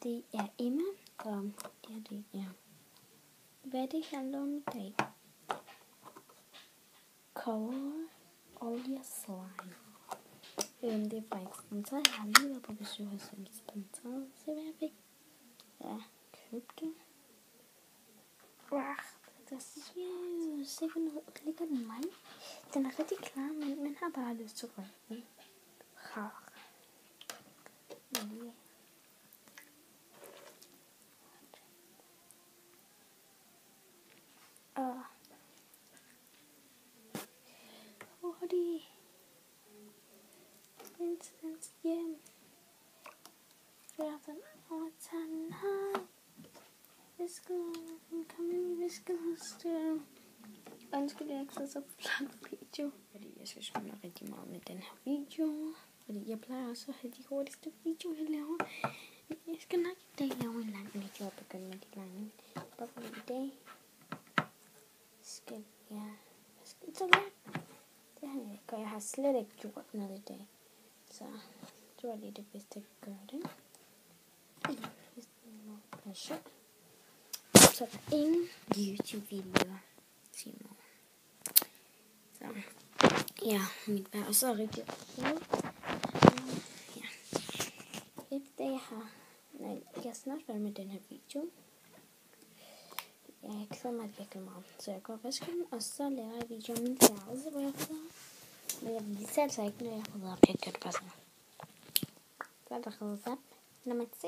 Det er Emma, og det er hvad det handler om i dag. Cover olie slime. Det er fra Expenser. Jeg har lige været på besøg hos Expenser. Se hvad jeg fik. Ja, købte. Der er sikkert noget lækkert i mig. Den er rigtig klar, men man har bare lyst til at røre den. Hurtigt. Instant hjem. Før den overtager den her. Kom ind i viskehuset. Undskyld, jeg ikke så flot video. Fordi jeg skal skynde rigtig meget med den her video. Fordi jeg plejer også at have de hurtigste videoer, jeg laver. Jeg skal nok i dag lave en lang video og begynde med de lange. Bare for i dag skal jeg... Hvad skal jeg så lave? Det har jeg ikke, og jeg har slet ikke gjort noget i dag. Så det var lige det bedste, jeg kan gøre det. Hvis det må være sjovt. Så der er ingen YouTube-videoer til mig. Så ja, mit vejr er så rigtig godt. Ja. Efter jeg har... Nej, jeg er snart færdig med den her video. Jeg glæder mig virkelig meget. Så jeg går og vasker den, og så laver jeg video om min værelse, hvor jeg rydder. Men jeg viser altså ikke, når jeg rydder op. Jeg gør det bare sådan. Så er der ryddet op. Når man ser